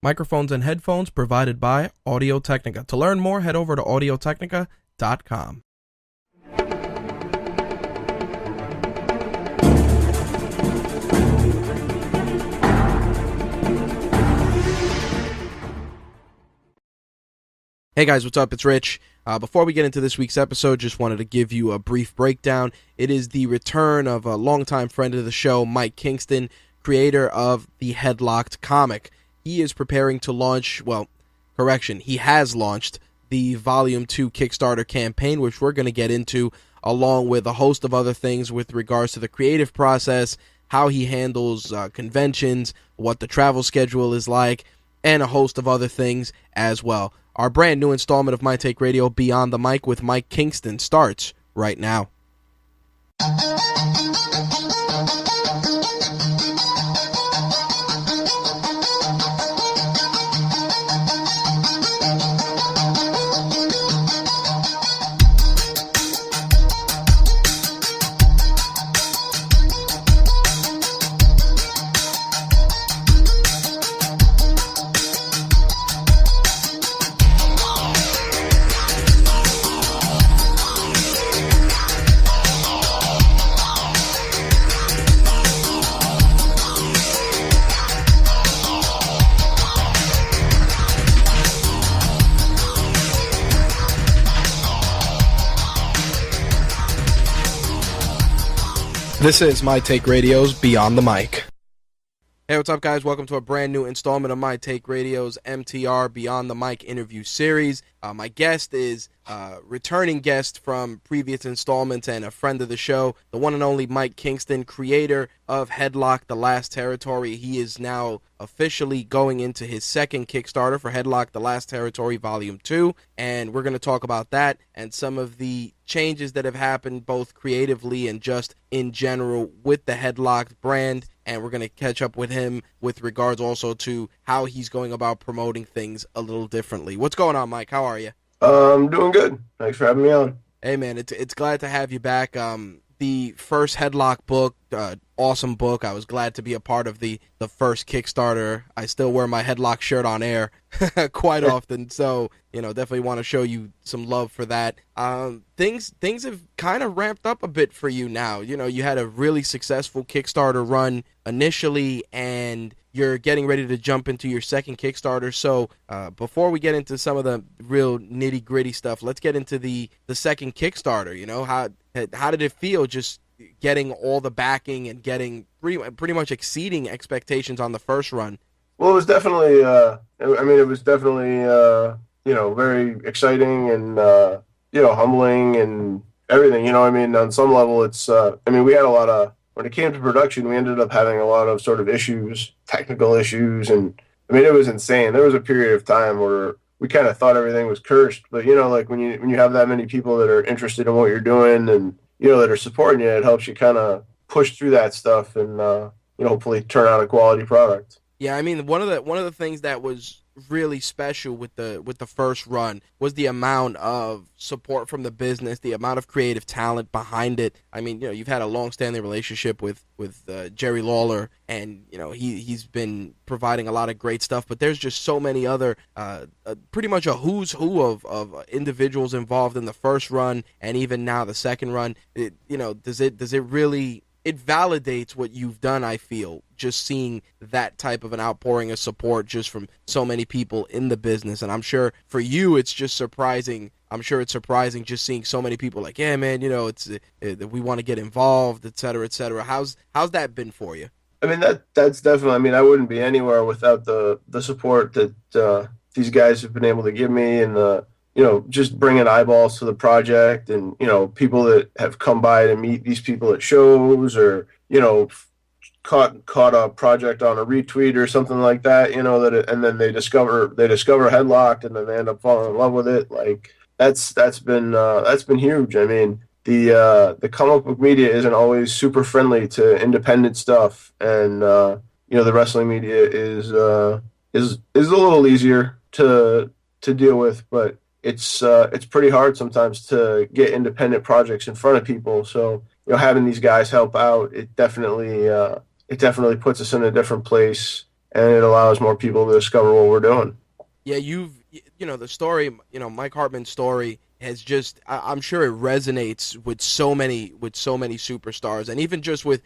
Microphones and headphones provided by Audio-Technica. To learn more, head over to audiotechnica.com. Hey guys, what's up? It's Rich. Before we get into this week's episode, just wanted to give you a brief breakdown. It is the return of a longtime friend of the show, Mike Kingston, creator of the Headlocked comic. He is preparing to launch, he has launched the Volume 2 Kickstarter campaign, which we're going to get into, along with a host of other things with regards to the creative process, how he handles conventions, what the travel schedule is like, and a host of other things as well. Our brand new installment of My Take Radio Beyond the Mic with Mike Kingston starts right now. This is My Take Radio's Beyond the Mic. Hey, what's up, guys? Welcome to a brand new installment of My Take Radio's MTR Beyond the Mic interview series. My guest is a returning guest from previous installments and a friend of the show, the one and only Mike Kingston, creator of Headlocked, The Last Territory. He is now officially going into his second Kickstarter for Headlocked, The Last Territory Volume 2, and we're going to talk about that and some of the changes that have happened both creatively and just in general with the Headlocked brand, and we're going to catch up with him with regards also to how he's going about promoting things a little differently. What's going on, Mike? How are you? I'm doing good. Thanks for having me on. Hey, man, it's glad to have you back. The first Headlock book, awesome book. I was glad to be a part of the first Kickstarter. I still wear my Headlock shirt on air quite often, so definitely want to show you some love for that. Things have kind of ramped up a bit for you now. You had a really successful Kickstarter run initially, and you're getting ready to jump into your second Kickstarter. So before we get into some of the real nitty-gritty stuff, let's get into the second Kickstarter. How did it feel just getting all the backing and getting pretty much exceeding expectations on the first run? Well, it was definitely, very exciting and, humbling and everything. On some level, it's, we had a lot of, when it came to production, we ended up having a lot of sort of issues, technical issues, and it was insane. There was a period of time where we kind of thought everything was cursed, but when you have that many people that are interested in what you're doing and that are supporting you, it helps you kind of push through that stuff and hopefully turn out a quality product. Yeah, one of the things that was really special with the first run was the amount of support from the business, the amount of creative talent behind it. You've had a long-standing relationship with Jerry Lawler, and he's been providing a lot of great stuff. But there's just so many other, pretty much a who's who of individuals involved in the first run, and even now the second run. Does it really? It validates what you've done, I feel, just seeing that type of an outpouring of support just from so many people in the business. And I'm sure for you, it's just surprising. I'm sure it's surprising just seeing so many people like, yeah, man, we want to get involved, et cetera, et cetera. How's that been for you? That's definitely, I wouldn't be anywhere without the support that these guys have been able to give me, and just bringing eyeballs to the project, and, people that have come by to meet these people at shows, or, caught a project on a retweet or something like that, and then they discover Headlocked, and then they end up falling in love with it. Like, that's been huge. The comic book media isn't always super friendly to independent stuff, and, the wrestling media is a little easier to deal with, but it's pretty hard sometimes to get independent projects in front of people. So, having these guys help out, it definitely puts us in a different place. and it allows more people to discover what we're doing. Yeah, the story, Mike Hartman's story has just, I'm sure it resonates with so many superstars, and even just with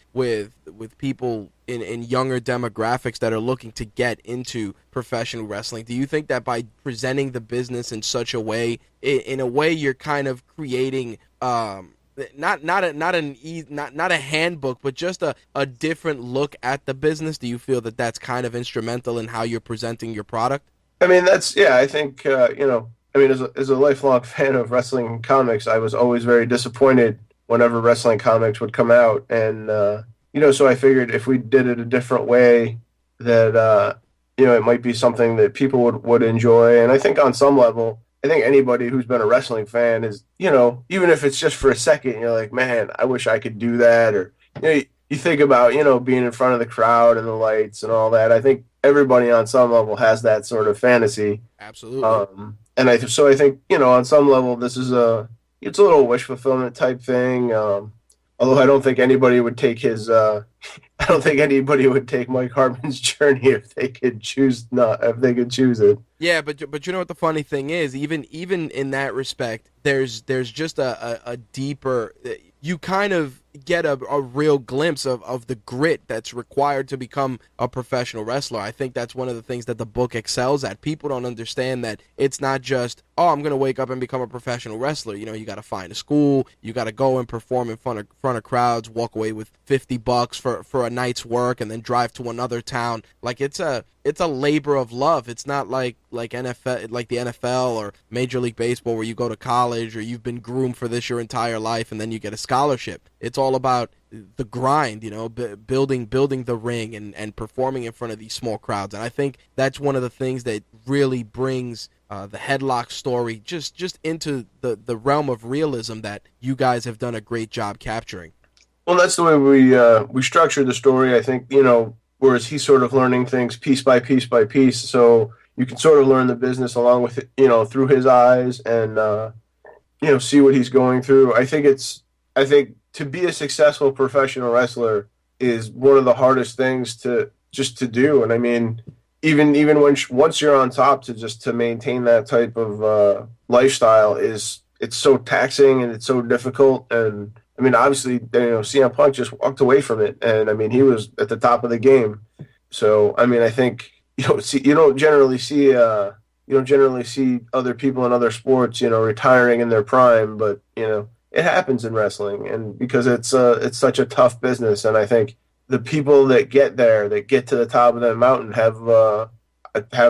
people in younger demographics that are looking to get into professional wrestling. Do you think that by presenting the business in such a way, in a way, you're kind of creating not a handbook, but just a different look at the business? Do you feel that that's kind of instrumental in how you're presenting your product? I mean, I think, I mean, as a lifelong fan of wrestling comics, I was always very disappointed whenever wrestling comics would come out. And, so I figured if we did it a different way, that, it might be something that people would enjoy. And I think on some level, I think anybody who's been a wrestling fan is, even if it's just for a second, you're like, man, I wish I could do that. Or, you think about, being in front of the crowd and the lights and all that. I think everybody on some level has that sort of fantasy. Absolutely. And I think, on some level, it's a little wish fulfillment type thing. Although I don't think anybody would take I don't think anybody would take Mike Hartman's journey if they could choose it. Yeah, but you know what the funny thing is, even in that respect, there's just a deeper, you kind of get a real glimpse of the grit that's required to become a professional wrestler. I think that's one of the things that the book excels at. People don't understand that it's not just, oh, I'm going to wake up and become a professional wrestler. You got to find a school, you got to go and perform in front of crowds, walk away with $50 for a night's work, and then drive to another town. Like, it's a labor of love. It's not like NFL, like the NFL or Major League Baseball, where you go to college or you've been groomed for this your entire life and then you get a scholarship. It's all about the grind, building the ring and performing in front of these small crowds. And I think that's one of the things that really brings the Headlocked story just into the realm of realism that you guys have done a great job capturing. Well, that's the way we structured the story. I think, whereas he's sort of learning things piece by piece by piece. So you can sort of learn the business along with it, through his eyes and, see what he's going through. I think to be a successful professional wrestler is one of the hardest things to do. And I mean, even once you're on top, to maintain that type of lifestyle it's so taxing and it's so difficult. And I mean, obviously, CM Punk just walked away from it, and I mean, he was at the top of the game. So I mean, I think you don't generally see other people in other sports, retiring in their prime, but it happens in wrestling, and because it's such a tough business, and I think the people that get there, that get to the top of that mountain, have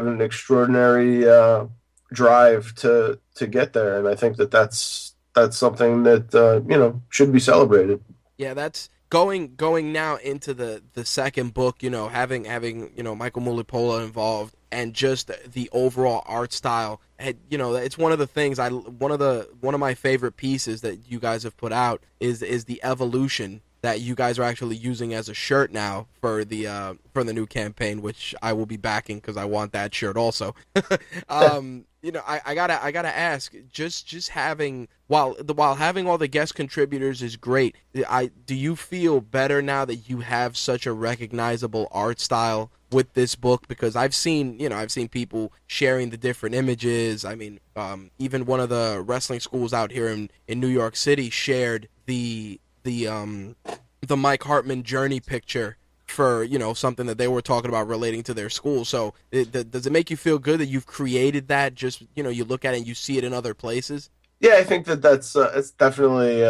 an extraordinary drive to get there, and I think that's something that should be celebrated. Yeah, that's going now into the second book. Having Michael Mulipola involved, and just the overall art style. And, it's one of the things one of my favorite pieces that you guys have put out is the evolution that you guys are actually using as a shirt now for the new campaign, which I will be backing because I want that shirt also. I gotta ask, just having while having all the guest contributors is great. Do you feel better now that you have such a recognizable art style with this book? Because I've seen people sharing the different images. I mean, even one of the wrestling schools out here in New York City shared the Mike Hartman journey picture for something that they were talking about relating to their school. So does it make you feel good that you've created that? Just you look at it and you see it in other places. Yeah, I think that's it's definitely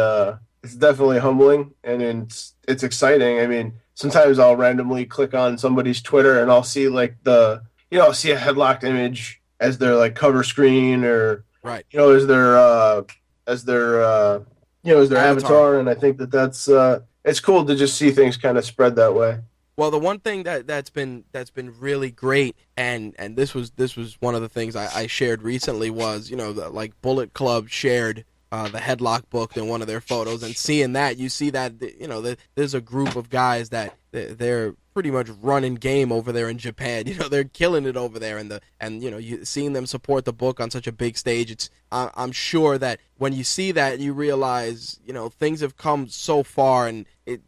humbling, and it's exciting. I mean, sometimes I'll randomly click on somebody's Twitter and I'll see I'll see a Headlocked image as their cover screen, or right, as their avatar, and I think that's it's cool to just see things kind of spread that way. Well, the one thing that's been really great, and this was one of the things I shared recently was, Bullet Club shared the Headlock book in one of their photos, and seeing that, you see that there's a group of guys that they're pretty much running game over there in Japan. You know, they're killing it over there, and you know, you seeing them support the book on such a big stage. It's I'm sure that when you see that, you realize, you know, things have come so far, and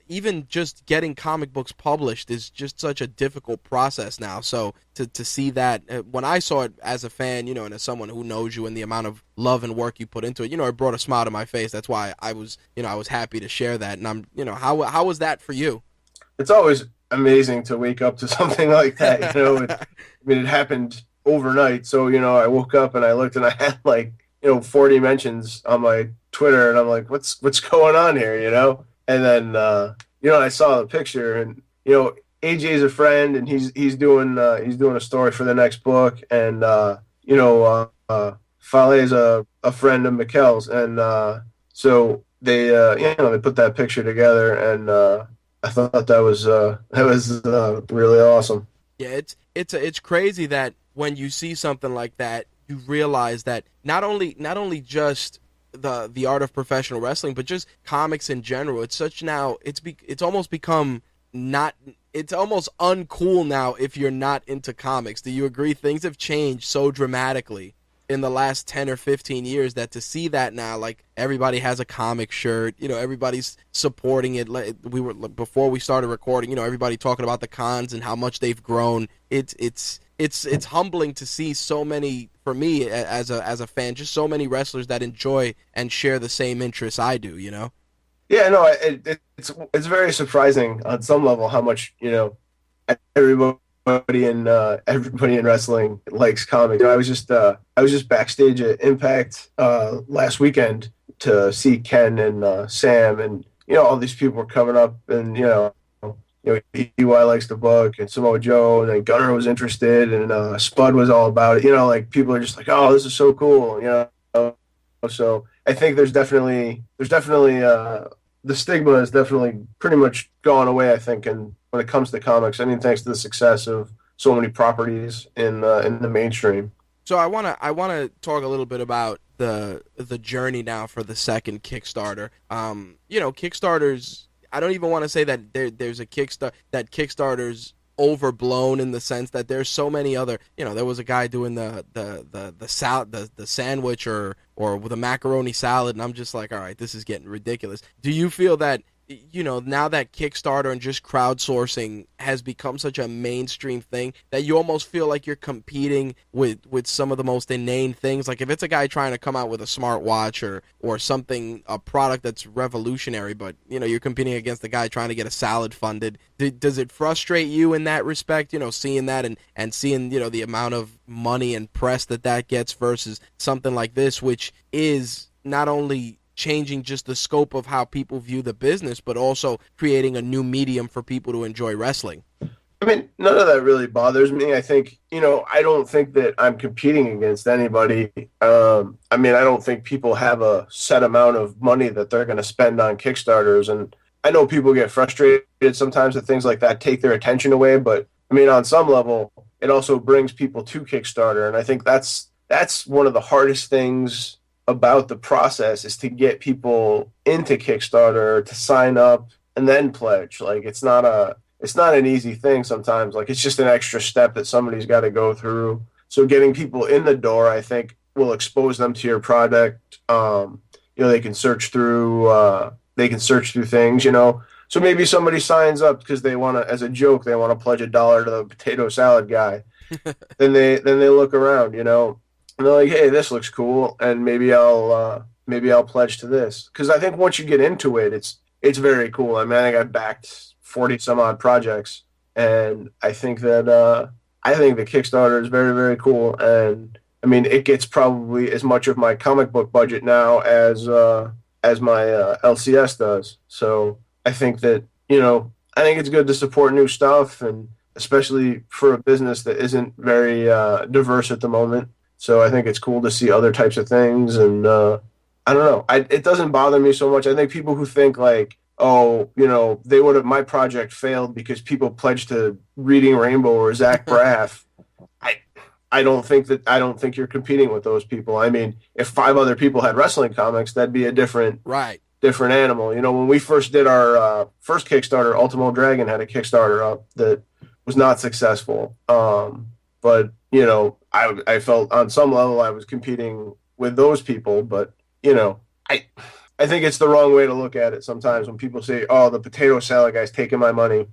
even just getting comic books published is just such a difficult process now. So to see that, when I saw it as a fan, you know, and as someone who knows you and the amount of love and work you put into it, you know, it brought a smile to my face. That's why I was happy to share that. And I'm, you know, how was that for you? It's always amazing to wake up to something like that. You know, I mean, it happened overnight. So, you know, I woke up and I looked and I had like, you know, 40 mentions on my Twitter, and I'm like, what's going on here, you know? And then, you know, I saw the picture, and, you know, AJ's a friend, and he's doing a story for the next book, and you know, Fale's a friend of Mikkel's, and so they you know, they put that picture together, and I thought that was really awesome. Yeah, it's crazy that when you see something like that, you realize that not only just the art of professional wrestling, but just comics in general. It's such now. It's almost become not. It's almost uncool now if you're not into comics. Do you agree? Things have changed so dramatically in the last 10 or 15 years that to see that now, like, everybody has a comic shirt, you know, everybody's supporting it. We were, before we started recording, you know, everybody talking about the cons and how much they've grown. It's humbling to see so many, for me as a fan, just so many wrestlers that enjoy and share the same interests I do, you know? Yeah, no, it's very surprising on some level how much, you know, everybody in wrestling likes comics. You know, I was just backstage at Impact last weekend to see Ken and Sam, and, you know, all these people were coming up, and, you know, EY likes the book, and Samoa Joe, and then Gunner was interested, and Spud was all about it. You know, like, people are just like, oh, this is so cool, you know. So I think there's definitely the stigma has definitely pretty much gone away, I think, and when it comes to comics, I mean, thanks to the success of so many properties in the mainstream. So I wanna talk a little bit about the journey now for the second Kickstarter. You know, Kickstarters, I don't even want to say that there's a Kickstarter's overblown in the sense that there's so many other, you know, there was a guy doing the sandwich or with a macaroni salad, and I'm just like, all right, this is getting ridiculous. Do you feel that, you know, now that Kickstarter and just crowdsourcing has become such a mainstream thing that you almost feel like you're competing with some of the most inane things? Like, if it's a guy trying to come out with a smartwatch or something, a product that's revolutionary, but, you know, you're competing against the guy trying to get a salad funded, does it frustrate you in that respect, you know, seeing that and seeing, you know, the amount of money and press that gets versus something like this, which is not only changing just the scope of how people view the business, but also creating a new medium for people to enjoy wrestling? I mean, none of that really bothers me. I think, you know, I don't think that I'm competing against anybody. I mean, I don't think people have a set amount of money that they're going to spend on Kickstarters. And I know people get frustrated sometimes that things like that take their attention away. But, I mean, on some level, it also brings people to Kickstarter. And I think that's one of the hardest things about the process, is to get people into Kickstarter, to sign up and then pledge. Like, it's not an easy thing sometimes. Like, it's just an extra step that somebody's got to go through. So getting people in the door, I think, will expose them to your product. You know, they can search through things, you know. So maybe somebody signs up because they want to, as a joke, they want to pledge $1 to the potato salad guy. then they look around, you know, and they're like, hey, this looks cool, and maybe I'll pledge to this. Because I think once you get into it, it's very cool. I mean, I think I backed 40 some odd projects, and I think that the Kickstarter is very, very cool. And I mean, it gets probably as much of my comic book budget now as my LCS does. So I think that, you know, I think it's good to support new stuff, and especially for a business that isn't very diverse at the moment. So I think it's cool to see other types of things, and I don't know. It doesn't bother me so much. I think people who think like, oh, you know, my project failed because people pledged to Reading Rainbow or Zach Braff. I don't think you're competing with those people. I mean, if 5 other people had wrestling comics, that'd be a different right. different animal. You know, when we first did our first Kickstarter, Ultimo Dragon had a Kickstarter up that was not successful. But you know, I felt on some level I was competing with those people, but you know, I think it's the wrong way to look at it sometimes when people say, "Oh, the potato salad guy's taking my money."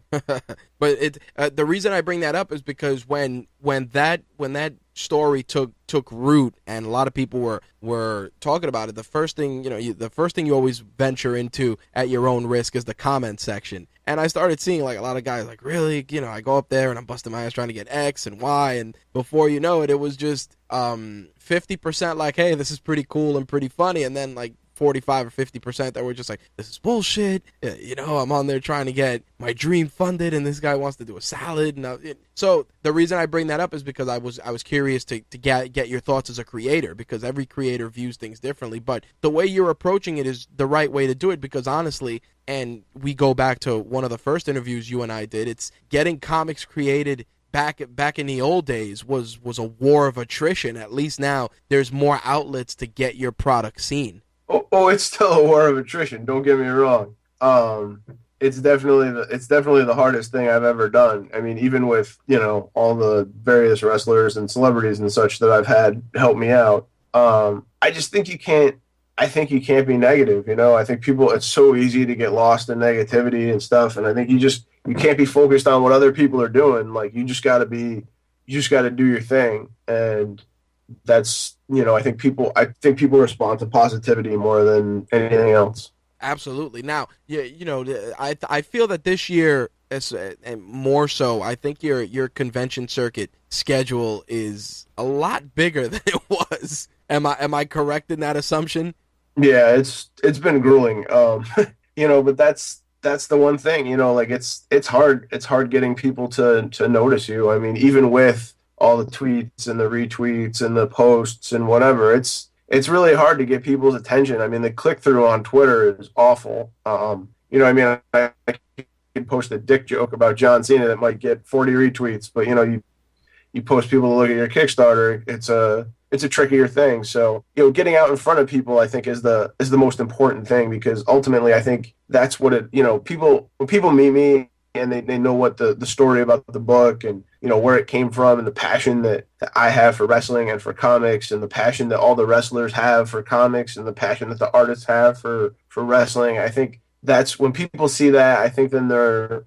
But the reason I bring that up is because when that story took root and a lot of people were talking about it, the first thing you always venture into at your own risk is the comment section. And I started seeing like a lot of guys like, really, I go up there and I'm busting my ass trying to get X and Y, and before you know it, it was just 50% like, hey, this is pretty cool and pretty funny, and then like 45 or 50% that were just like, this is bullshit. I'm on there trying to get my dream funded, and this guy wants to do a salad. So the reason I bring that up is because I was curious to get your thoughts as a creator, because every creator views things differently. But the way you're approaching it is the right way to do it, because honestly, and we go back to one of the first interviews you and I did, it's getting comics created back in the old days was a war of attrition. At least now there's more outlets to get your product seen. Oh, it's still a war of attrition. Don't get me wrong. It's definitely the hardest thing I've ever done. I mean, even with all the various wrestlers and celebrities and such that I've had help me out. I just think you can't. I think you can't be negative. I think it's so easy to get lost in negativity and stuff, and I think you can't be focused on what other people are doing. Like you just got to do your thing, and that's I think people respond to positivity more than anything else. Absolutely. Now, I feel that this year, and more so, I think your convention circuit schedule is a lot bigger than it was. Am I correct in that assumption? Yeah, it's been grueling. But that's the one thing. Like it's hard getting people to notice you. I mean, even with all the tweets and the retweets and the posts and whatever, it's really hard to get people's attention. I mean, the click through on Twitter is awful. I can post a dick joke about John Cena that might get 40 retweets, but you post people to look at your Kickstarter, it's a trickier thing. So, getting out in front of people, I think is the most important thing, because ultimately I think that's what when people meet me and they know what the story about the book and where it came from, and the passion that I have for wrestling and for comics, and the passion that all the wrestlers have for comics, and the passion that the artists have for wrestling. I think that's when people see that, I think then they're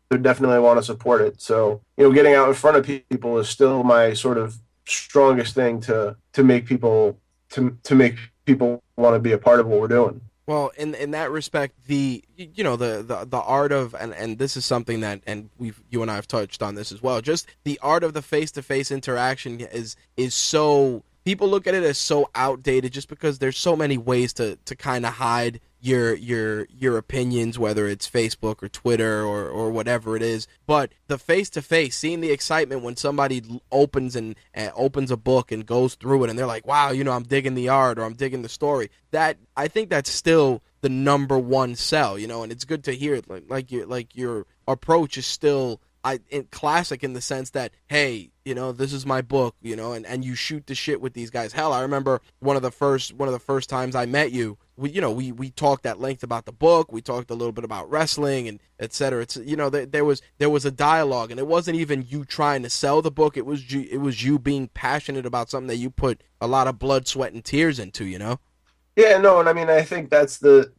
definitely want to support it. So, getting out in front of people is still my sort of strongest thing to make people want to be a part of what we're doing. Well, in that respect, the art of, and this is something that, and you and I have touched on this as well, just the art of the face-to-face interaction is so, people look at it as so outdated just because there's so many ways to kind of hide your opinions, whether it's Facebook or Twitter or whatever it is. But the face-to-face, seeing the excitement when somebody opens a book and goes through it and they're like, wow, I'm digging the art or I'm digging the story, that I think that's still the number one sell, and it's good to hear it. Like your approach is still classic in the sense that, hey, this is my book, and you shoot the shit with these guys. Hell, I remember one of the first times I met you, we talked at length about the book. We talked a little bit about wrestling and et cetera. It's, there was a dialogue, and it wasn't even you trying to sell the book. It was you being passionate about something that you put a lot of blood, sweat, and tears into, Yeah, no, and I mean, I think that's the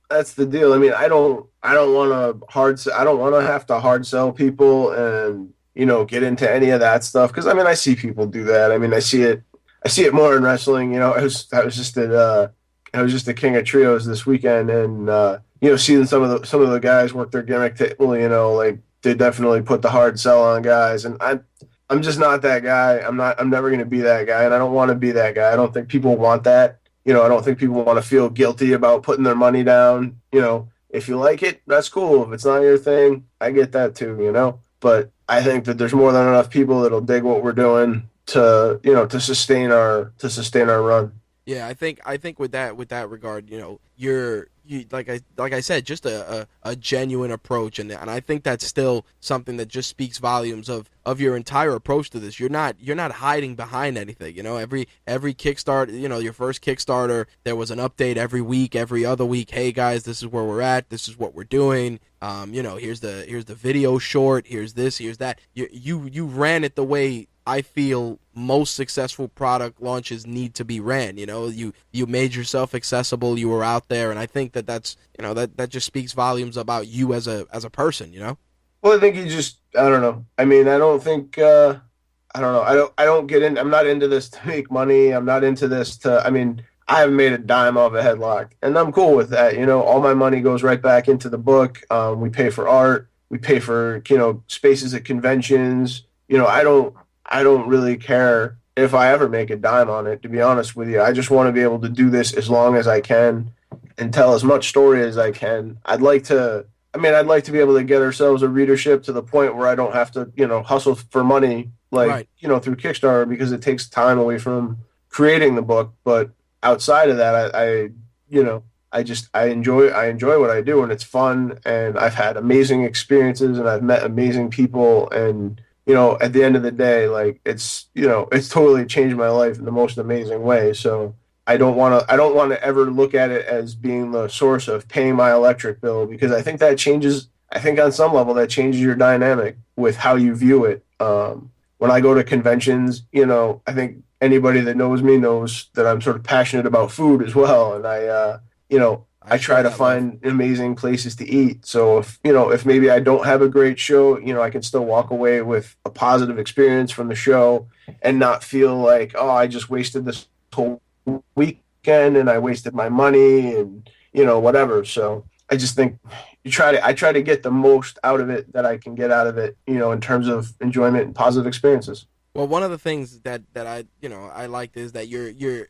deal. I mean, I don't want to have to hard sell people and get into any of that stuff, because I mean, I see people do that. I mean, I see it more in wrestling. I was just at King of Trios this weekend, and seeing some of the guys work their gimmick table. Like they definitely put the hard sell on guys, and I'm just not that guy. I'm never going to be that guy, and I don't want to be that guy. I don't think people want that. I don't think people want to feel guilty about putting their money down. If you like it, that's cool. If it's not your thing, I get that too, But I think that there's more than enough people that'll dig what we're doing to sustain our run. Yeah, I think with that regard, you like I said, just a genuine approach, and I think that's still something that just speaks volumes of your entire approach to this. You're not hiding behind anything. Every Kickstarter, your first Kickstarter, there was an update every week, every other week. Hey guys, this is where we're at. This is what we're doing. Here's the video short. Here's this. Here's that. You ran it the way I feel most successful product launches need to be ran. You made yourself accessible. You were out there, and I think that's that just speaks volumes about you as a person. Well, I think I don't know. I mean, I don't think, I don't know. I don't get in. I'm not into this to make money. I'm not into this I mean, I haven't made a dime off a Headlock, and I'm cool with that. All my money goes right back into the book. We pay for art. We pay for, spaces at conventions. I don't really care if I ever make a dime on it, to be honest with you. I just want to be able to do this as long as I can and tell as much story as I can. I'd like to be able to get ourselves a readership to the point where I don't have to, hustle for money, like, Right. Through Kickstarter, because it takes time away from creating the book. But outside of that, I enjoy what I do, and it's fun, and I've had amazing experiences, and I've met amazing people, and at the end of the day, like, it's totally changed my life in the most amazing way. So I don't want to ever look at it as being the source of paying my electric bill, because I think on some level that changes your dynamic with how you view it. When I go to conventions, I think anybody that knows me knows that I'm sort of passionate about food as well. And I try to find amazing places to eat. So if maybe I don't have a great show, I can still walk away with a positive experience from the show and not feel like, oh, I just wasted this whole weekend and I wasted my money and, whatever. So I just think I try to get the most out of it that I can get out of it, in terms of enjoyment and positive experiences. Well, one of the things that I liked is that you're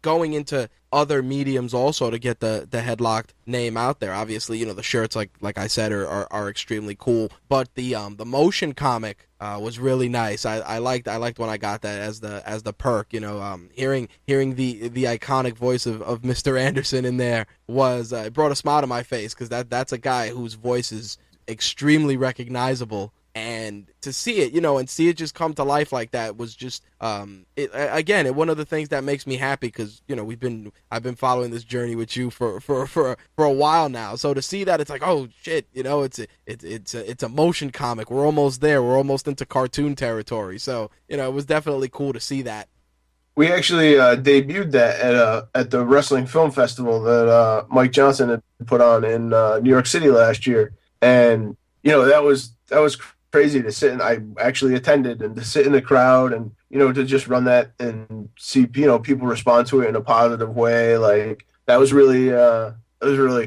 going into other mediums also to get the Headlocked name out there. Obviously, the shirts, like I said, are extremely cool, but the motion comic was really nice. I liked when I got that as the perk. Hearing the iconic voice of Mr. Anderson in there was it brought a smile to my face, because that's a guy whose voice is extremely recognizable. And to see it, and see it just come to life like that was just, one of the things that makes me happy, because I've been following this journey with you for a while now. So to see that, it's like, oh shit, it's a motion comic. We're almost there. We're almost into cartoon territory. So it was definitely cool to see that. We actually debuted that at the Wrestling Film Festival that Mike Johnson had put on in New York City last year, and that was crazy to sit, and I actually attended, and to sit in the crowd and to just run that and see people respond to it in a positive way. Like, that was really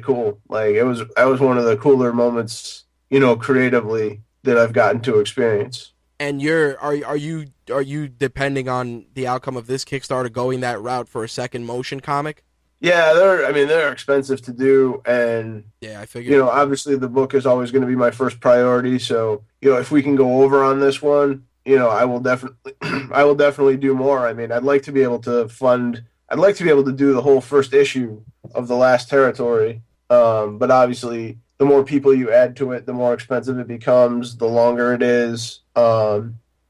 cool. Like, that was one of the cooler moments creatively that I've gotten to experience. And are you depending on the outcome of this Kickstarter going that route for a second motion comic? Yeah, they're expensive to do, and yeah, I figured. Obviously the book is always going to be my first priority. So if we can go over on this one, I will definitely do more. I mean, I'd like to be able to do the whole first issue of The Last Territory, but obviously the more people you add to it, the more expensive it becomes, the longer it is. I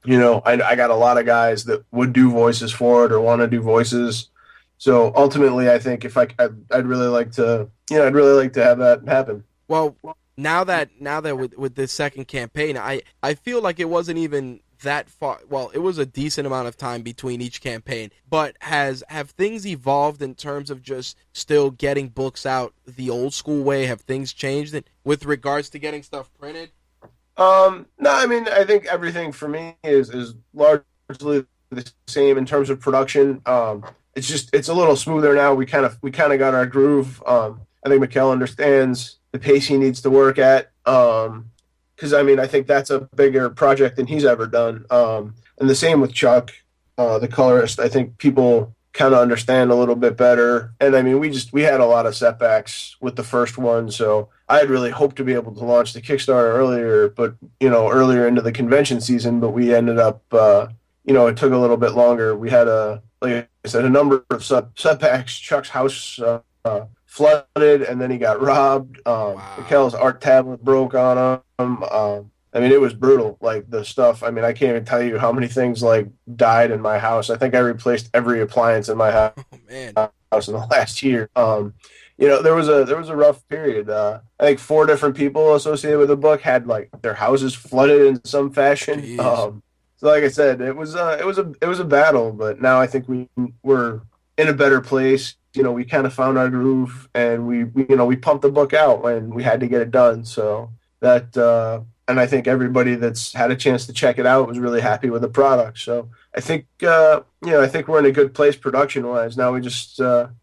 got a lot of guys that would do voices for it or want to do voices. So ultimately, I think I'd really like to have that happen. Well, now that with this second campaign, I feel like it wasn't even that far. Well, it was a decent amount of time between each campaign, but have things evolved in terms of just still getting books out the old school way? Have things changed with regards to getting stuff printed? No, I mean, I think everything for me is largely the same in terms of production. It's a little smoother now. We kind of got our groove. I think Mikkel understands the pace he needs to work at. Because I think that's a bigger project than he's ever done. And the same with Chuck, the colorist. I think people kind of understand a little bit better. And we had a lot of setbacks with the first one, so I had really hoped to be able to launch the Kickstarter earlier into the convention season, but we ended up, it took a little bit longer. We had a like I said, a number of setbacks. Chuck's house flooded, and then he got robbed. Wow. Mikhail's art tablet broke on him. I mean, it was brutal. Like the stuff. I mean, I can't even tell you how many things like died in my house. I think I replaced every appliance in my house. Oh man. House in the last year. There was a rough period. I think 4 different people associated with the book had like their houses flooded in some fashion. So like I said, it was a battle, but now I think we're in a better place. We kind of found our groove, and we pumped the book out when we had to get it done. So that and I think everybody that's had a chance to check it out was really happy with the product. So I think I think we're in a good place production wise. Now we just got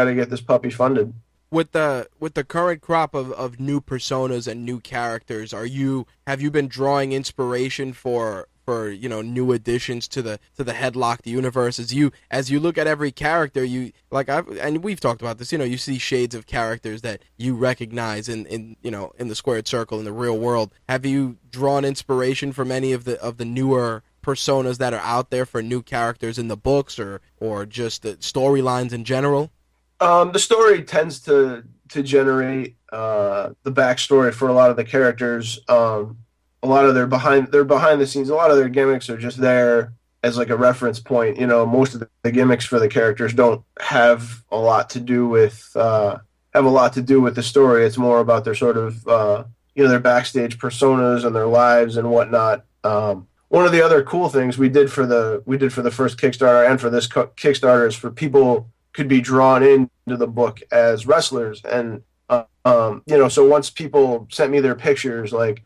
to get this puppy funded. With the current crop of new personas and new characters, have you been drawing inspiration for new additions to the Headlocked universe? As you look at every character, and we've talked about this, you see shades of characters that you recognize in the squared circle in the real world. Have you drawn inspiration from any of the newer personas that are out there for new characters in the books, or just the storylines in general? The story tends to generate the backstory for a lot of the characters. A lot of their behind the scenes, a lot of their gimmicks are just there as like a reference point. Most of the gimmicks for the characters don't have a lot to do with the story. It's more about their sort of their backstage personas and their lives and whatnot. One of the other cool things we did for the first Kickstarter and for this Kickstarter is for people could be drawn into the book as wrestlers, and so once people sent me their pictures, like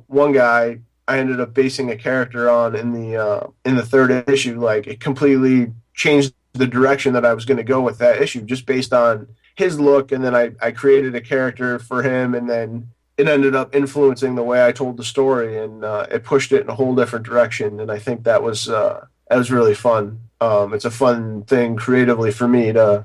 one guy I ended up basing a character on in the 3rd issue. Like it completely changed the direction that I was going to go with that issue, just based on his look, and then I created a character for him, and then it ended up influencing the way I told the story, and it pushed it in a whole different direction, and I think that was really fun. It's a fun thing creatively for me to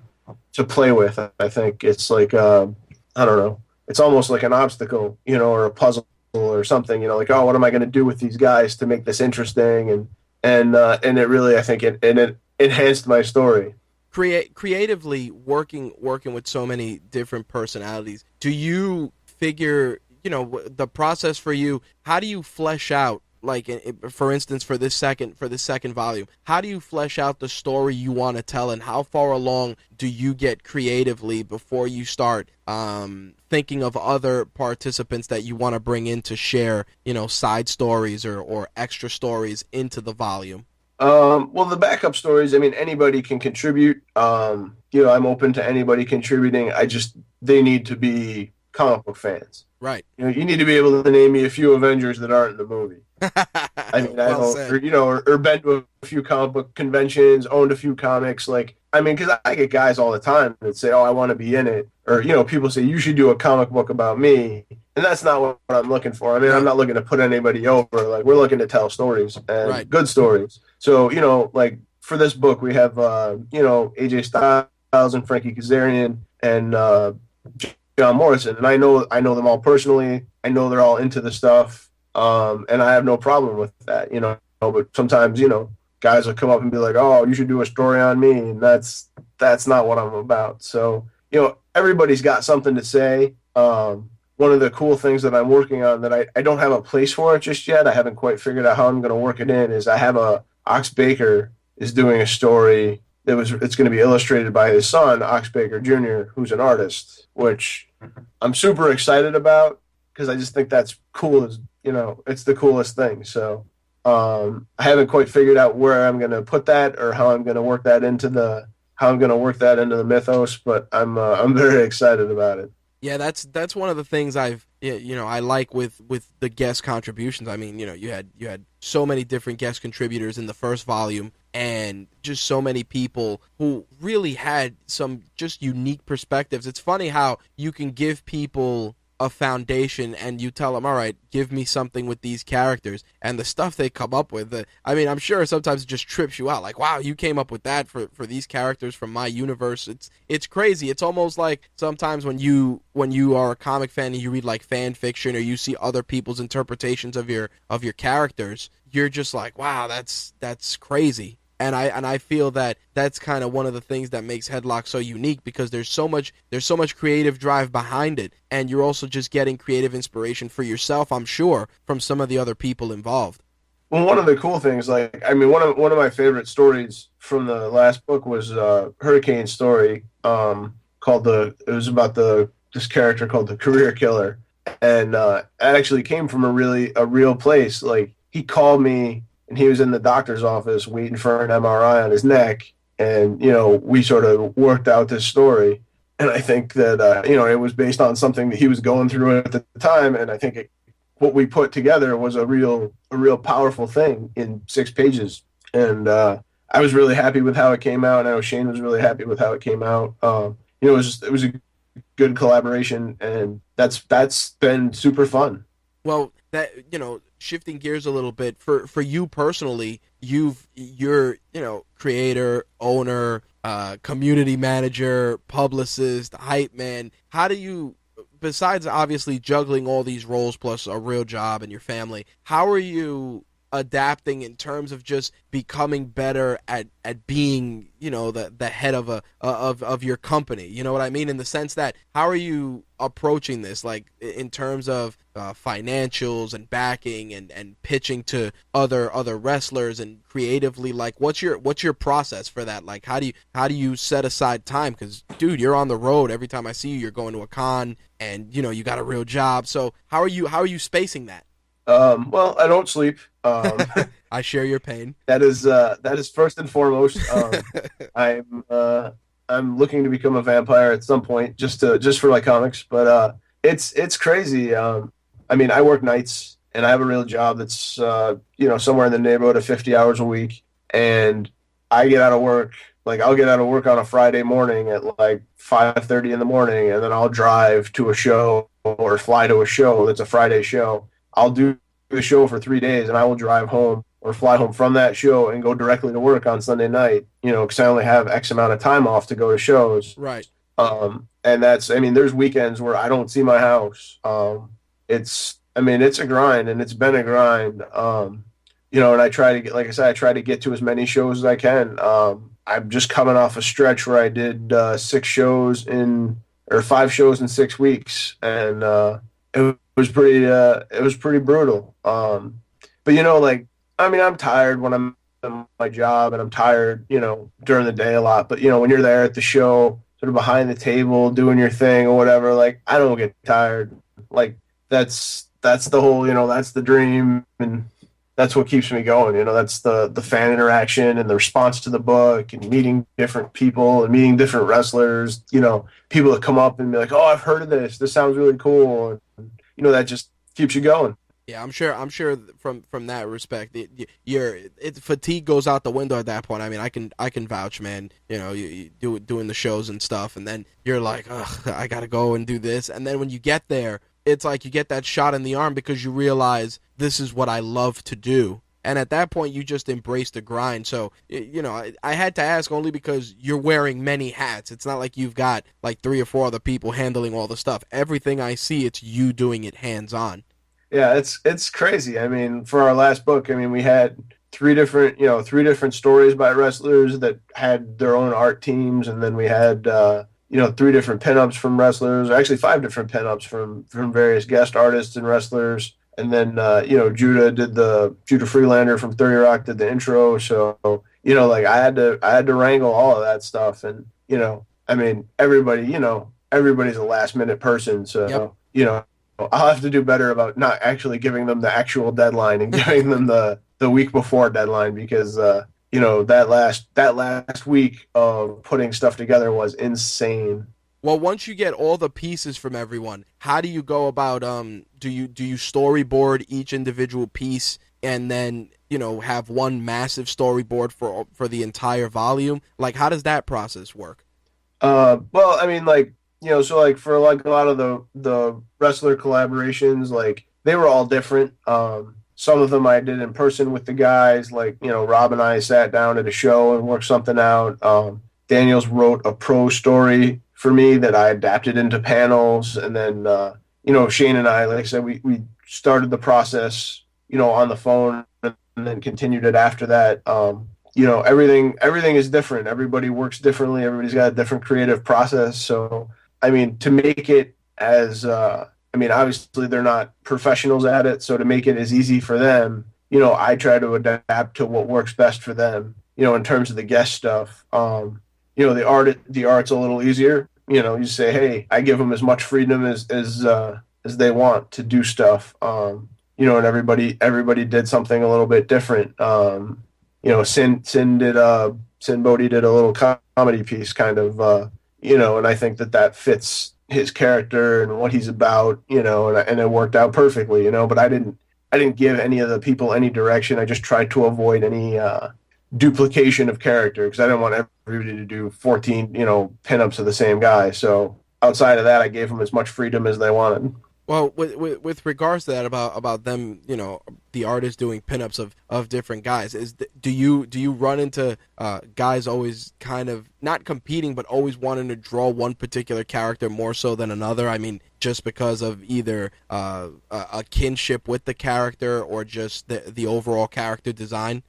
play with. I think it's like I don't know, it's almost like an obstacle, or a puzzle or something. Like, oh, what am I going to do with these guys to make this interesting? And it really, I think it enhanced my story. Creatively working with so many different personalities. Do you figure, the process for you? How do you flesh out? Like, for instance, for this second volume, how do you flesh out the story you want to tell, and how far along do you get creatively before you start thinking of other participants that you want to bring in to share, side stories or extra stories into the volume? Well, the backup stories, I mean, anybody can contribute. I'm open to anybody contributing. They need to be comic book fans. Right. You need to be able to name me a few Avengers that aren't in the movie. I mean, or been to a few comic book conventions, owned a few comics. Like, I mean, because I get guys all the time that say, "Oh, I want to be in it," or people say, "You should do a comic book about me," and that's not what I'm looking for. I mean, I'm not looking to put anybody over. Like, we're looking to tell stories and good stories. So, like for this book, we have AJ Styles and Frankie Kazarian and John Morrison, and I know them all personally. I know they're all into the stuff. And I have no problem with that, but sometimes, guys will come up and be like, "Oh, you should do a story on me." And that's not what I'm about. So, everybody's got something to say. One of the cool things that I'm working on that I don't have a place for it just yet, I haven't quite figured out how I'm going to work it in, is I have Ox Baker is doing a story it's going to be illustrated by his son, Ox Baker Jr., who's an artist, which I'm super excited about, because I just think that's cool. It's the coolest thing. So I haven't quite figured out where I'm going to put that, or how I'm going to work that into the mythos, but I'm very excited about it. Yeah, that's one of the things I like with the guest contributions. I mean, you had so many different guest contributors in the first volume, and just so many people who really had some just unique perspectives. It's funny how you can give people a foundation and you tell them, all right, give me something with these characters, and the stuff they come up with, I mean, I'm sure sometimes it just trips you out, like, wow, you came up with that for these characters from my universe. It's crazy. It's almost like sometimes when you are a comic fan and you read like fan fiction, or you see other people's interpretations of your characters, you're just like, wow, that's crazy. And I feel that that's kind of one of the things that makes Headlock so unique, because there's so much creative drive behind it, and you're also just getting creative inspiration for yourself, I'm sure, from some of the other people involved. Well, one of the cool things, like, I mean, one of my favorite stories from the last book was Hurricane story, called it was about this character called the Career Killer, and it actually came from a real place. Like, he called me, and he was in the doctor's office waiting for an MRI on his neck, and we sort of worked out this story, and I think that it was based on something that he was going through at the time, and I think what we put together was a real powerful thing in 6 pages, and I was really happy with how it came out, and I know Shane was really happy with how it came out. It was a good collaboration, and that's been super fun. Well, that shifting gears a little bit, for you personally, you're creator, owner, community manager, publicist, hype man. How do you, besides obviously juggling all these roles plus a real job and your family, how are you adapting in terms of just becoming better at being the head of of your company? You know what I mean, in the sense that, how are you approaching this, like in terms of financials and backing and pitching to other wrestlers, and creatively, like what's your process for that? Like, how do you set aside time? Because dude, you're on the road every time I see you. You're going to a con, and you got a real job. So how are you spacing that? Well, I don't sleep. I share your pain. That is first and foremost. I'm looking to become a vampire at some point, just for my comics. But it's crazy. I mean, I work nights, and I have a real job that's somewhere in the neighborhood of 50 hours a week, and I get out of work. Like, I'll get out of work on a Friday morning at like 5:30 in the morning, and then I'll drive to a show or fly to a show that's a Friday show. I'll do the show for 3 days, and I will drive home or fly home from that show and go directly to work on Sunday night, because I only have X amount of time off to go to shows. Right. And there's weekends where I don't see my house. It's a grind, and it's been a grind. And I try to get, like I said, I try to get to as many shows as I can. I'm just coming off a stretch where I did 5 shows in 6 weeks, and it was pretty brutal. But I'm tired when I'm in my job, and I'm tired, during the day a lot. But when you're there at the show, sort of behind the table, doing your thing or whatever, like, I don't get tired. Like, that's the whole, that's the dream, and that's what keeps me going. That's the fan interaction and the response to the book, and meeting different people and meeting different wrestlers. People that come up and be like, "Oh, I've heard of this. This sounds really cool." And, that just keeps you going. Yeah, I'm sure from that respect, fatigue goes out the window at that point. I mean, I can vouch, man. You doing the shows and stuff, and then you're like, ugh, I gotta go and do this. And then when you get there, it's like you get that shot in the arm, because you realize, this is what I love to do. And at that point, you just embrace the grind. So, I had to ask only because you're wearing many hats. It's not like you've got like 3 or 4 other people handling all the stuff. Everything I see, it's you doing it hands on. Yeah, it's crazy. I mean, for our last book, we had 3 different stories by wrestlers that had their own art teams, and then we had 3 different pinups from wrestlers, or actually 5 different pinups from various guest artists and wrestlers. And then, Judah Freelander from 30 Rock did the intro. So, like, I had to wrangle all of that stuff. And, everybody's a last minute person. So, yep. I'll have to do better about not actually giving them the actual deadline and giving them the week before deadline, because, that last week of putting stuff together was insane. Well, once you get all the pieces from everyone, how do you go about, do you storyboard each individual piece, and then, have one massive storyboard for the entire volume? Like, how does that process work? Well, so like for like a lot of the wrestler collaborations, like, they were all different. Some of them I did in person with the guys, like, Rob and I sat down at a show and worked something out. Daniels wrote a pro story for me that I adapted into panels. And then, Shane and I, like I said, we started the process, on the phone, and then continued it after that, everything is different. Everybody works differently. Everybody's got a different creative process. So, I mean, to make it as, I mean, obviously they're not professionals at it. So to make it as easy for them, I try to adapt to what works best for them, in terms of the guest stuff. The art's a little easier. You say, hey, I give them as much freedom as they want to do stuff. And everybody did something a little bit different. Sin Bodhi did a little comedy piece kind of, and I think that fits his character and what he's about, and it worked out perfectly, but I didn't give any of the people any direction. I just tried to avoid any, duplication of character because I didn't want everybody to do 14, pinups of the same guy. So outside of that, I gave them as much freedom as they wanted. Well, with regards to that about them, the artists doing pinups of different guys, do you run into guys always kind of not competing but always wanting to draw one particular character more so than another? I mean, just because of either a kinship with the character or just the overall character design?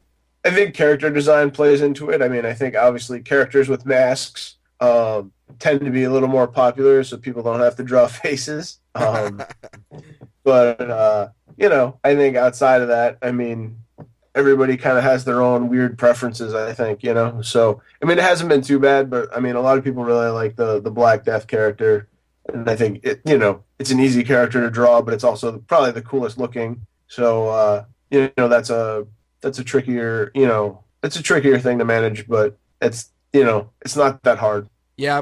I think character design plays into it. I mean, I think obviously characters with masks tend to be a little more popular, so people don't have to draw faces. But I think outside of that, I mean, everybody kind of has their own weird preferences. I think, So I mean, it hasn't been too bad, but I mean, a lot of people really like the Black Death character, and I think it's an easy character to draw, but it's also probably the coolest looking. So that's a trickier, it's a trickier thing to manage, but it's not that hard. Yeah,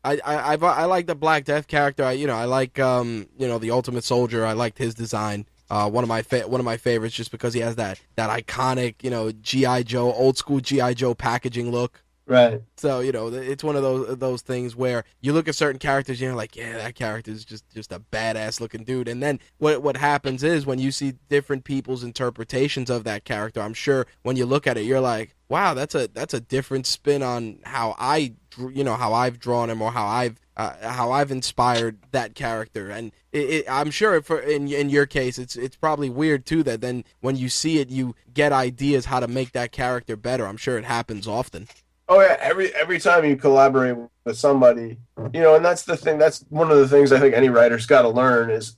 I like the Black Death character. I like the Ultimate Soldier. I liked his design. One of my favorites just because he has that iconic GI Joe, old school GI Joe packaging look. Right. So it's one of those things where you look at certain characters and you're like, yeah, that character is just a badass looking dude. And then what happens is when you see different people's interpretations of that character, I'm sure when you look at it, you're like, wow, that's a different spin on how how I've drawn him or how I've inspired that character. And I'm sure in your case, it's probably weird too that then when you see it, you get ideas how to make that character better. I'm sure it happens often. Oh yeah, every time you collaborate with somebody, and that's the thing. That's one of the things I think any writer's got to learn is,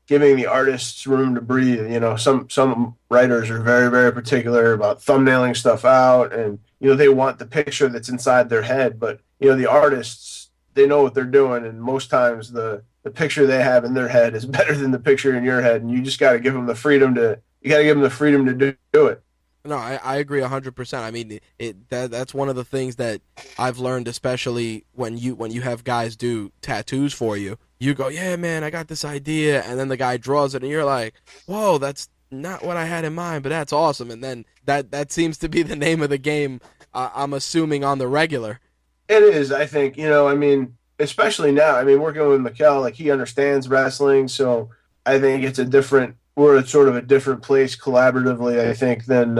giving the artists room to breathe. Some writers are very, very particular about thumbnailing stuff out, and they want the picture that's inside their head. But the artists, they know what they're doing, and most times the picture they have in their head is better than the picture in your head, and you just got to give them the freedom to do it. No, I agree 100%. I mean, that's one of the things that I've learned, especially when you have guys do tattoos for you. You go, yeah, man, I got this idea, and then the guy draws it, and you're like, whoa, that's not what I had in mind, but that's awesome. And then that seems to be the name of the game. I'm assuming on the regular. It is, I think. I mean, especially now. I mean, working with Mikkel, like he understands wrestling, so I think we're at sort of a different place collaboratively, I think, than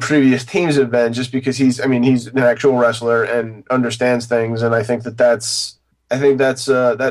previous teams have been, just because he's an actual wrestler and understands things, and I think that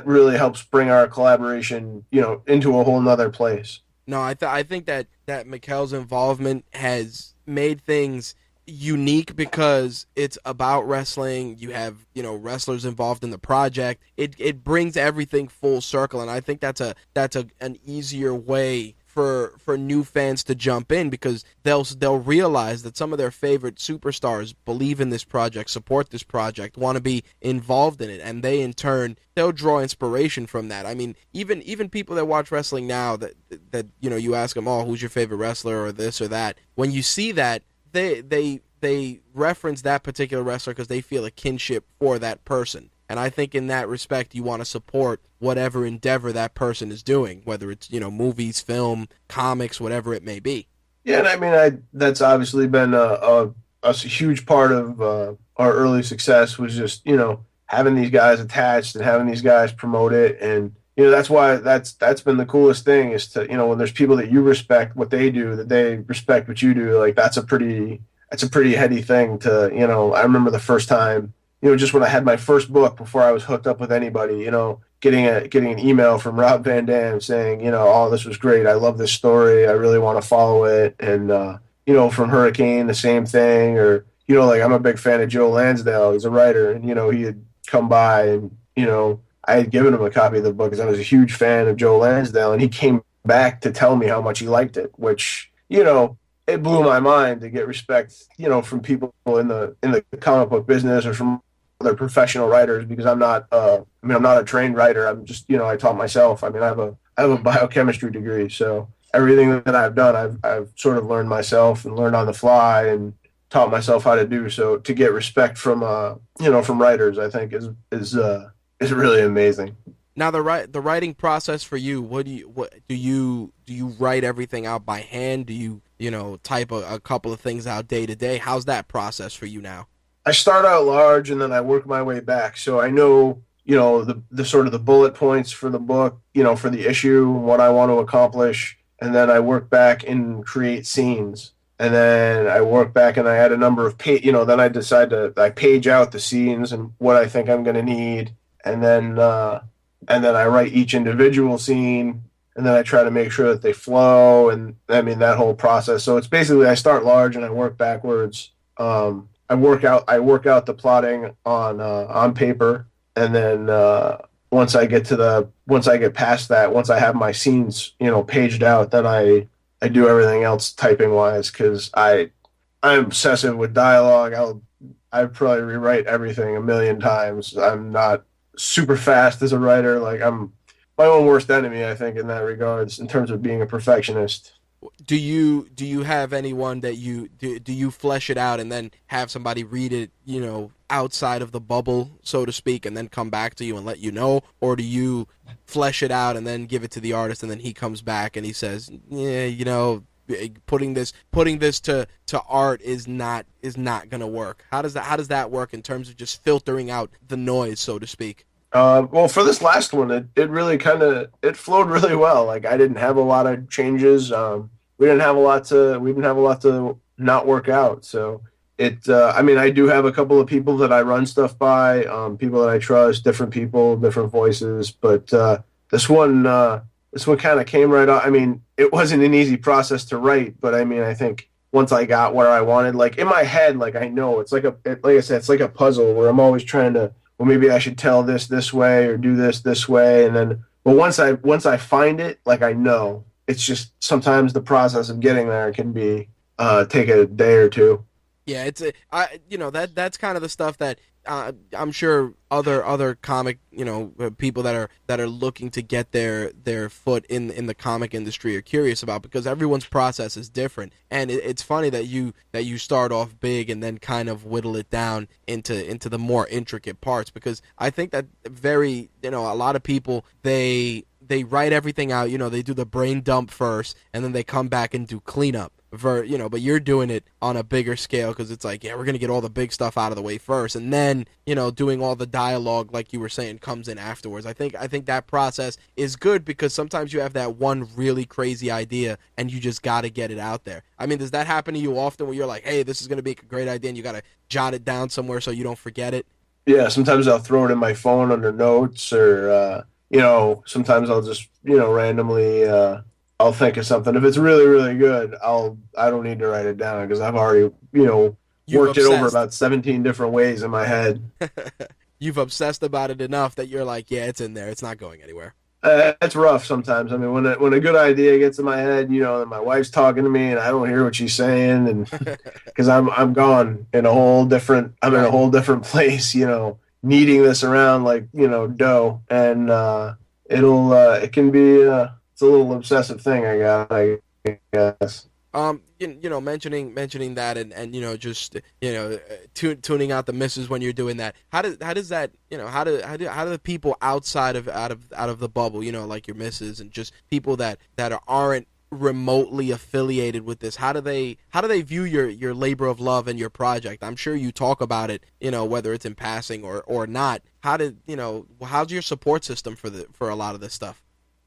really helps bring our collaboration, into a whole nother place. No, I think that Mikkel's involvement has made things unique because it's about wrestling. You have wrestlers involved in the project. It brings everything full circle, and I think that's an easier way for new fans to jump in, because they'll realize that some of their favorite superstars believe in this project, support this project, want to be involved in it, and they in turn they'll draw inspiration from that. I mean, even people that watch wrestling now that you ask them, oh, who's your favorite wrestler or this or that, when you see that they reference that particular wrestler because they feel a kinship for that person. And I think in that respect, you want to support whatever endeavor that person is doing, whether it's, movies, film, comics, whatever it may be. Yeah, and I mean, that's obviously been a huge part of our early success was just, having these guys attached and having these guys promote it. And, that's why that's been the coolest thing is to, when there's people that you respect what they do, that they respect what you do, like that's a pretty heady thing to, I remember the first time, just when I had my first book before I was hooked up with anybody, getting an email from Rob Van Dam saying, oh, this was great. I love this story. I really want to follow it. And, from Hurricane, the same thing, or, like I'm a big fan of Joe Lansdale. He's a writer, and he had come by, and I had given him a copy of the book because I was a huge fan of Joe Lansdale, and he came back to tell me how much he liked it, which it blew my mind to get respect, from people in the comic book business or from other professional writers, because I'm not I'm not a trained writer. I'm just I taught myself. I mean, I have a biochemistry degree, so everything that I've done, I've sort of learned myself and learned on the fly and taught myself how to do. So to get respect from from writers, I think is really amazing. Now the writing process for you, what do you write everything out by hand? Do you type a couple of things out day to day? How's that process for you now? I start out large and then I work my way back. So I know, the sort of the bullet points for the book, for the issue, what I want to accomplish. And then I work back and create scenes. And then I work back and I add a number of then I decide I page out the scenes and what I think I'm going to need. And then I write each individual scene, and then I try to make sure that they flow, and I mean that whole process. So it's basically I start large and I work backwards. I work out the plotting on paper, and then once I get past that, once I have my scenes paged out, then I do everything else typing wise, because I'm obsessive with dialogue. I probably rewrite everything a million times. I'm not super fast as a writer. Like, I'm my own worst enemy, I think, in that regards, in terms of being a perfectionist. Do you have anyone that do you flesh it out and then have somebody read it, outside of the bubble, so to speak, and then come back to you and let you know? Or do you flesh it out and then give it to the artist and then he comes back and he says, yeah, putting this to art is not gonna work? How does that work in terms of just filtering out the noise, so to speak? Well, for this last one, it really it flowed really well. Like, I didn't have a lot of changes. We didn't have a lot to not work out. So I mean, I do have a couple of people that I run stuff by, people that I trust, different people, different voices. But this one kind of came right out. I mean, it wasn't an easy process to write, but I mean, I think once I got where I wanted, like in my head, like I know it's like like I said, it's like a puzzle where I'm always trying to, well, maybe I should tell this way or do this way, and then, but once I find it, like I know, it's just sometimes the process of getting there can be take a day or two. Yeah, that's kind of the stuff that I'm sure other comic people that are looking to get their foot in the comic industry are curious about, because everyone's process is different, and it's funny that you start off big and then kind of whittle it down into the more intricate parts, because I think that a lot of people they write everything out, they do the brain dump first and then they come back and do cleanup. But you're doing it on a bigger scale, because it's like, yeah, we're going to get all the big stuff out of the way first, and then, doing all the dialogue, like you were saying, comes in afterwards. I think that process is good, because sometimes you have that one really crazy idea and you just got to get it out there. I mean, does that happen to you often, where you're like, hey, this is going to be a great idea, and you got to jot it down somewhere so you don't forget it? Yeah, sometimes I'll throw it in my phone under notes, or sometimes I'll just randomly I'll think of something. If it's really, really good, I don't need to write it down, because I've already, worked it over about 17 different ways in my head. You've obsessed about it enough that you're like, yeah, it's in there. It's not going anywhere. It's rough sometimes. I mean, when a good idea gets in my head, and my wife's talking to me and I don't hear what she's saying, and because I'm gone in a whole different, I'm in a whole different place, kneading this around like, dough, and it can be it's a little obsessive thing I guess. Mentioning that, and just tuning out the misses when you're doing that. How does that, how do the people outside of out of the bubble, like your misses and just people that aren't remotely affiliated with this, how do they view your labor of love and your project? I'm sure you talk about it, whether it's in passing or not. How's your support system for a lot of this stuff?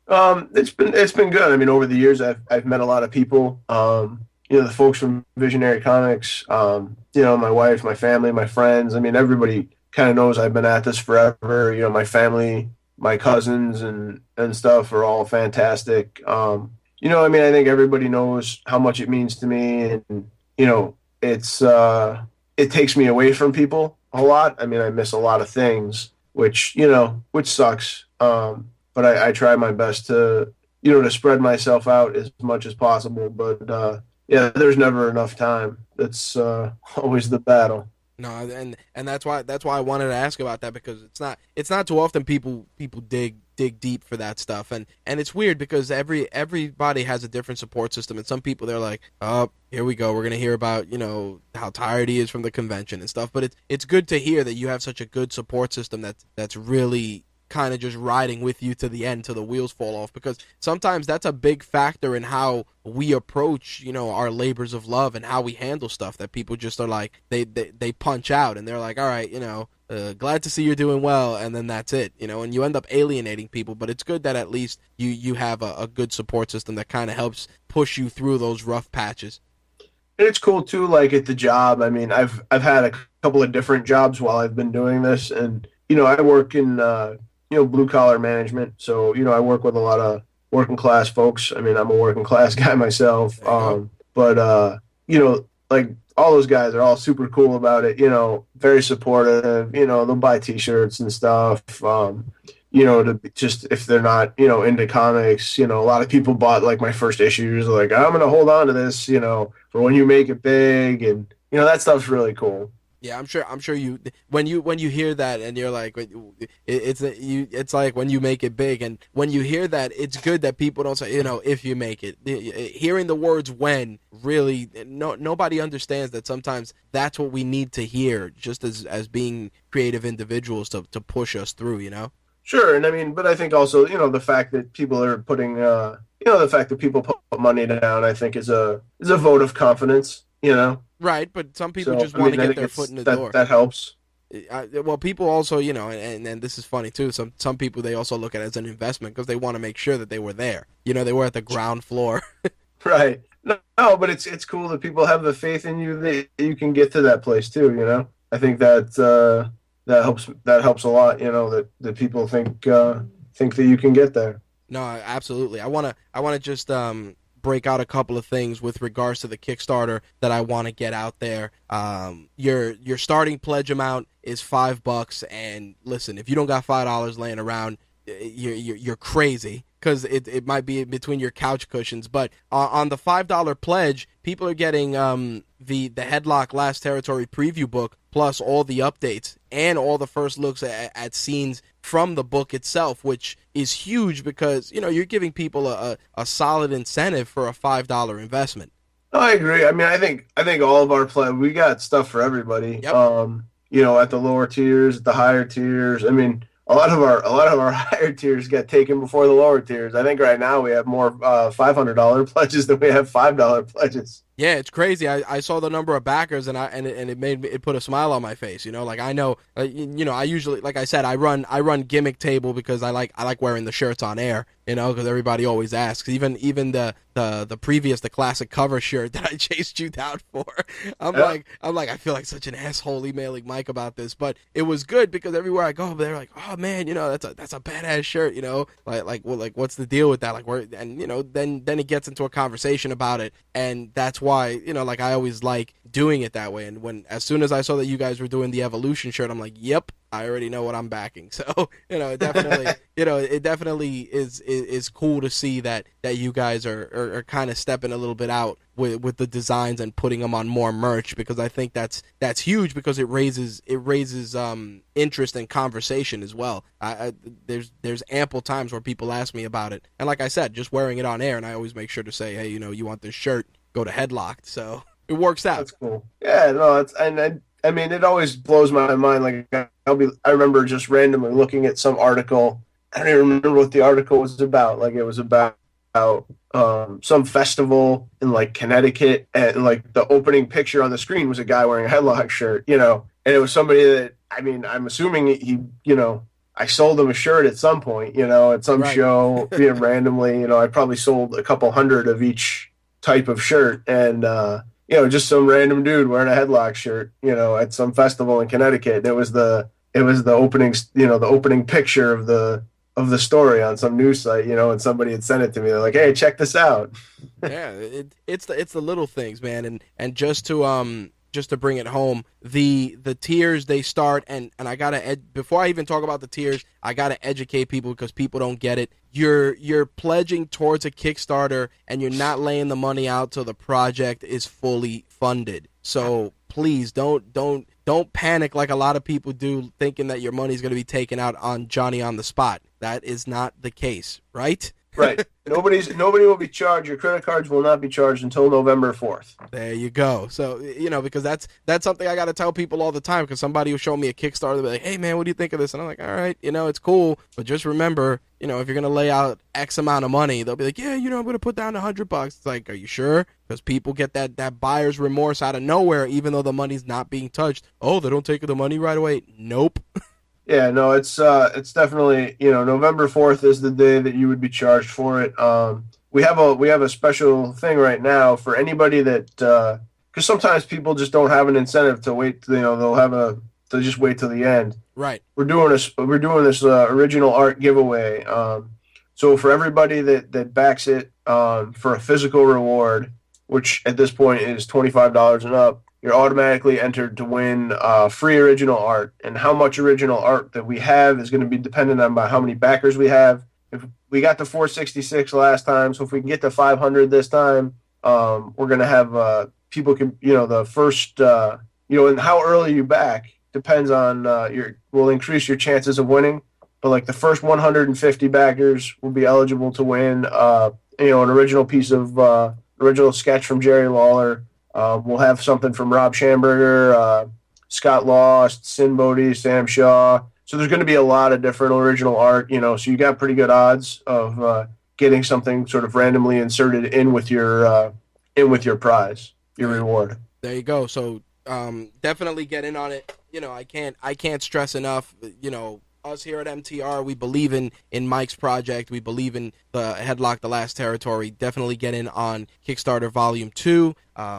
It's been good. I mean, over the years, I've met a lot of people. The folks from Visionary Comics. My wife, my family, my friends. I mean, everybody kind of knows I've been at this forever. My family, my cousins, and stuff are all fantastic. I think everybody knows how much it means to me, and it's it takes me away from people a lot. I mean, I miss a lot of things, which sucks. But I try my best to, to spread myself out as much as possible. But yeah, there's never enough time. That's always the battle. No, and that's why I wanted to ask about that, because it's not too often people dig deep for that stuff, and it's weird because everybody has a different support system, and some people they're like, oh, here we go, we're gonna hear about how tired he is from the convention and stuff, but it's good to hear that you have such a good support system that's really kind of just riding with you to the end till the wheels fall off, because sometimes that's a big factor in how we approach our labors of love and how we handle stuff, that people just are like they punch out and they're like, all right, glad to see you're doing well, and then that's it, and you end up alienating people. But it's good that at least you have a good support system that kind of helps push you through those rough patches. And it's cool too, like at the job. I mean, I've had a couple of different jobs while I've been doing this, and I work in blue collar management. So I work with a lot of working class folks. I mean, I'm a working class guy myself. But like all those guys are all super cool about it. Very supportive. They'll buy T-shirts and stuff. To just, if they're not into comics, a lot of people bought like my first issues. Like, I'm gonna hold on to this, for when you make it big, and that stuff's really cool. Yeah, I'm sure you when you hear that and you're like, it's like when you make it big, and when you hear that, it's good that people don't say if you make it. Hearing the words "when" really, nobody understands that sometimes that's what we need to hear, just as being creative individuals to push us through. Sure, and I mean, but I think also the fact that people are putting the fact that people put money down, I think is a vote of confidence. Right, but some people just want to get their foot in the door. That helps. Well, people also, and this is funny too. Some people, they also look at it as an investment because they want to make sure that they were there. They were at the ground floor. Right. No, but it's cool that people have the faith in you that you can get to that place too. I think that helps a lot. That people think that you can get there. No, absolutely. I wanna just break out a couple of things with regards to the Kickstarter that I want to get out there. Your starting pledge amount is $5, and listen, if you don't got $5 laying around, you're crazy, because it might be between your couch cushions. But on the $5 pledge, people are getting the Headlocked Last Territory preview book, plus all the updates and all the first looks at scenes from the book itself, which is huge because you're giving people a solid incentive for a $5 investment. No, I agree. I mean, I think all of our we got stuff for everybody. Yep. At the lower tiers, at the higher tiers. I mean, a lot of our higher tiers get taken before the lower tiers. I think right now we have more $500 pledges than we have $5 pledges. Yeah, it's crazy. I saw the number of backers, and it put a smile on my face. Like, I know, I usually, like I said, I run gimmick table because I like wearing the shirts on air. Because everybody always asks. Even the classic cover shirt that I chased you down for. I'm like, I feel like such an asshole emailing Mike about this, but it was good because everywhere I go, they're like, oh man, that's a badass shirt. Like what's the deal with that? Like, then it gets into a conversation about it, and that's why like I always like doing it that way. And as soon as I saw that you guys were doing the Evolution shirt, I'm like, yep, I already know what I'm backing. So it definitely it definitely is cool to see that you guys are kind of stepping a little bit out with the designs and putting them on more merch, because I think that's huge, because it raises interest and conversation as well. There's ample times where people ask me about it, and like I said, just wearing it on air, and I always make sure to say, hey, you want this shirt, go to Headlocked. So it works out. That's cool. Yeah, no, I mean, it always blows my mind. Like, I remember just randomly looking at some article. I don't even remember what the article was about. Like, it was about some festival in like Connecticut, and like the opening picture on the screen was a guy wearing a Headlocked shirt, and it was somebody that, I mean, I'm assuming he, I sold him a shirt at some point, at some show, randomly. I probably sold a couple hundred of each type of shirt, and just some random dude wearing a Headlocked shirt, at some festival in Connecticut. It was the opening, the opening picture of the story on some news site, and somebody had sent it to me. They're like, hey, check this out. Yeah, it's the little things, man, and just to just to bring it home, the tiers, they start, and I gotta before I even talk about the tiers, I gotta educate people because people don't get it. You're pledging towards a Kickstarter, and you're not laying the money out till the project is fully funded. So please don't panic like a lot of people do, thinking that your money's going to be taken out on Johnny on the spot. That is not the case, right? Right. Nobody will be charged. Your credit cards will not be charged until November 4th. There you go. So, because that's something I got to tell people all the time, because somebody will show me a Kickstarter, they'll be like, hey, man, what do you think of this? And I'm like, all right, it's cool. But just remember, if you're going to lay out X amount of money, they'll be like, yeah, I'm going to put down $100. It's like, are you sure? Because people get that buyer's remorse out of nowhere, even though the money's not being touched. Oh, they don't take the money right away. Nope. Yeah, no, it's definitely, November 4th is the day that you would be charged for it. We have a special thing right now for anybody that, because sometimes people just don't have an incentive to wait. They'll just wait till the end. Right. We're doing this original art giveaway. So for everybody that backs it for a physical reward, which at this point is $25 and up, you're automatically entered to win free original art. And how much original art that we have is going to be dependent on by how many backers we have. If we got to 466 last time, so if we can get to 500 this time, we're going to have people can, the first, and how early you back depends on will increase your chances of winning. But like the first 150 backers will be eligible to win, an original piece of original sketch from Jerry Lawler. We'll have something from Rob Schamberger, Scott Lost, Sin Bodie, Sam Shaw. So there's going to be a lot of different original art, so you got pretty good odds of getting something sort of randomly inserted in with your prize, your reward. There you go. So definitely get in on it. I can't stress enough, us here at MTR, we believe in Mike's project. We believe in the Headlocked, The Last Territory. Definitely get in on Kickstarter Volume 2.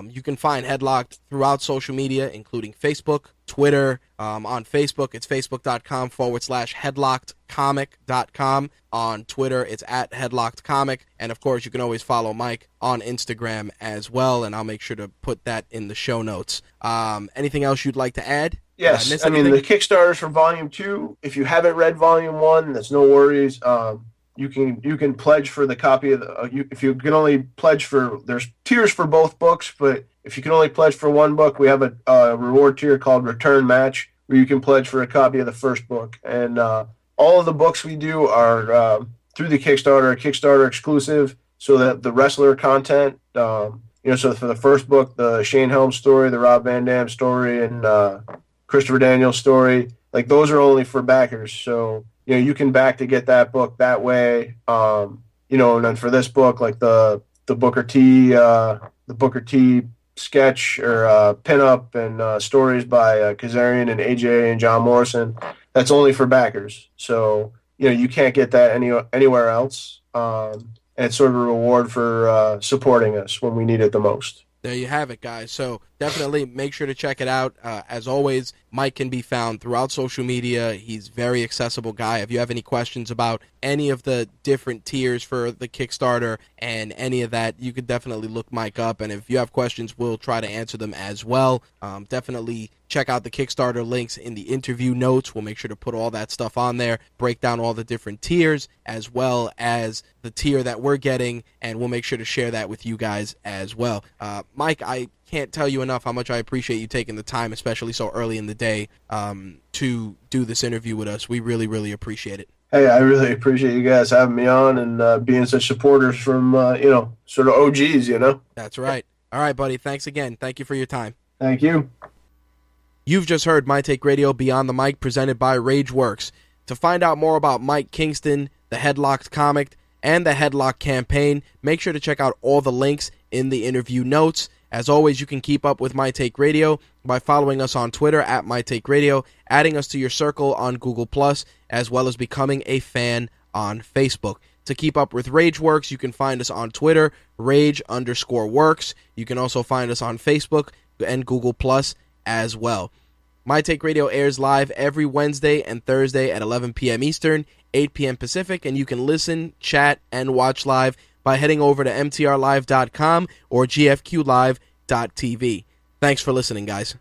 You can find Headlocked throughout social media, including Facebook, Twitter. On Facebook, it's facebook.com/headlockedcomic.com. On Twitter, it's @headlockedcomic. And, of course, you can always follow Mike on Instagram as well, and I'll make sure to put that in the show notes. Anything else you'd like to add? Yes, the Kickstarters for Volume 2, if you haven't read Volume 1, that's no worries. You can pledge for the copy of if you can only pledge for, there's tiers for both books, but if you can only pledge for one book, we have a reward tier called Return Match, where you can pledge for a copy of the first book. And all of the books we do are through the Kickstarter exclusive, so that the wrestler content, so for the first book, the Shane Helms story, the Rob Van Dam story, and Christopher Daniels story, like those are only for backers. So, you can back to get that book that way. And then for this book, like the Booker T sketch or pinup and stories by Kazarian and AJ and John Morrison, that's only for backers. So, you can't get that anywhere else. And it's sort of a reward for supporting us when we need it the most. There you have it, guys. So definitely make sure to check it out. As always, Mike can be found throughout social media. He's a very accessible guy. If you have any questions about any of the different tiers for the Kickstarter and any of that, you could definitely look Mike up. And if you have questions, we'll try to answer them as well. Definitely check out the Kickstarter links in the interview notes. We'll make sure to put all that stuff on there, break down all the different tiers, as well as the tier that we're getting, and we'll make sure to share that with you guys as well. Mike, I can't tell you enough how much I appreciate you taking the time, especially so early in the day, to do this interview with us. We really, really appreciate it. Hey, I really appreciate you guys having me on and being such supporters from, sort of OGs, That's right. All right, buddy. Thanks again. Thank you for your time. Thank you. You've just heard My Take Radio Beyond the Mic presented by Rageworks. To find out more about Mike Kingston, the Headlocked comic, and the Headlock campaign, make sure to check out all the links in the interview notes. As always, you can keep up with My Take Radio by following us on Twitter at My Take Radio, adding us to your circle on Google+, as well as becoming a fan on Facebook. To keep up with Rageworks, you can find us on Twitter, Rage_Works. You can also find us on Facebook and Google+ as well. My Take Radio airs live every Wednesday and Thursday at 11 p.m. Eastern, 8 p.m. Pacific, and you can listen, chat, and watch live by heading over to mtrlive.com or gfqlive.tv. Thanks for listening, guys.